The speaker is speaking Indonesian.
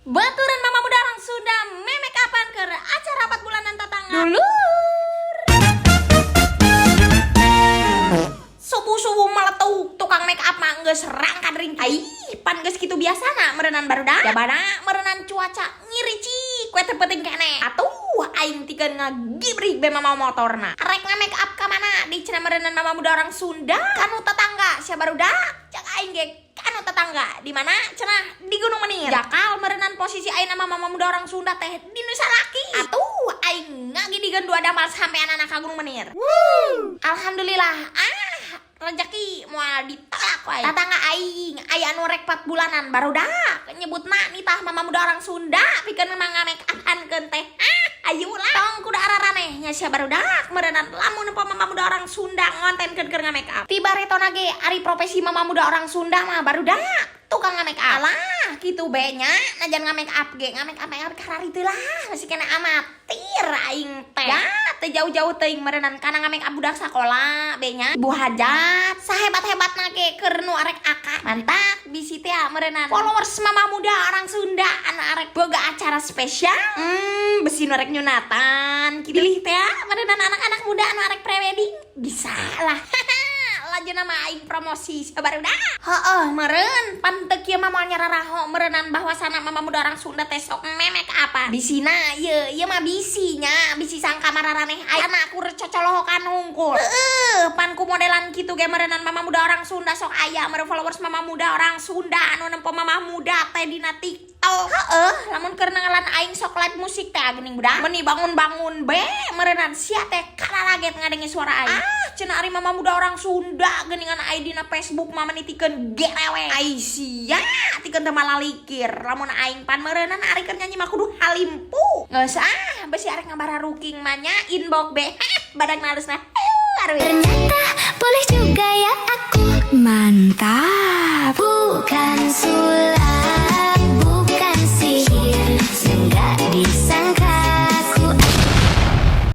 Baturan mama muda orang Sunda memek apaan ke acara 4 bulanan tetangga dulu. Subuh-subuh meletuk tukang make up mah geus rangkan ring. Ai, pan geus kitu biasana merenan barudak. Jabana merenan cuaca ngirici, kue teu penting keneh. Atuh aing tikeun ngagibrig be mama motorna. Arek nge-make up ka mana? Di cenah merenan mama muda orang Sunda. Kanu tetangga sia barudak. Cak aing ge kanu tetangga di mana cenah di Gunung Menir. Jakal merenan posisi ayeuna mama muda orang Sunda teh di Nusa Laki. Atuh aing ngagidigeun dua damal sampean anak ka Gunung Menir. Alhamdulillah. Rezeki moal ditolak wae. Tatangga aing aya anu rek 4 bulanan barudak nyebutna nitah mama muda orang Sunda pikeun make up-ankeun teh. Ayolah tong kudu araraneh nya sia barudak merenan lamun empo mama muda orang Sunda ngontenkeun keur make up. Tibaretona ge ari profesi mama muda orang Sunda mah barudak tukang make up. Alah kitu be nya najan make up ge make up karari teh lah masih kena amatir aing teh. Ya teh jauh-jauh teuing merenan kana make up budak sakola be nya ibu hajat sahebat-hebatna ge keur nu arek akad. Mantap bisi teh merenan followers mama muda orang Sunda anu arek boga acara spesial. Besi nu arek nyunatan pilih teh merenan anak-anak muda anu arek prewedding bisa lah. Lajuna mah aing promosi sabarudak. Heeh meureun pan teu kieu mah moal nyararaho meureunnan bahwasana mama muda orang Sunda teh sok memek apa. Bisina ieu mah bisinya bisi sangka mararaneh aya aku recocolohokan hungkul. Pan ku modelan kitu ge meureunnan mama muda orang Sunda sok aya mere followers mama muda orang Sunda anu nempo mama muda teh dina TikTok. Heeh lamun keur ngalan aing sok live musik teh geuning budak. Meni bangun-bangun be meureunnan sia teh kalalaget ngadengi suara aing. Cenah ari mama muda orang Sunda geuningan aing dina Facebook mah menitikeun gerewe. Ai sia tikeun teu malalikir. Lamun aing pan meureunnan ari keur nyanyi mah kudu halimpu. Geus besi arek ngabararuking mah nya inbox be. Badak halusna. Ternyata boleh juga ya aku. Mantap.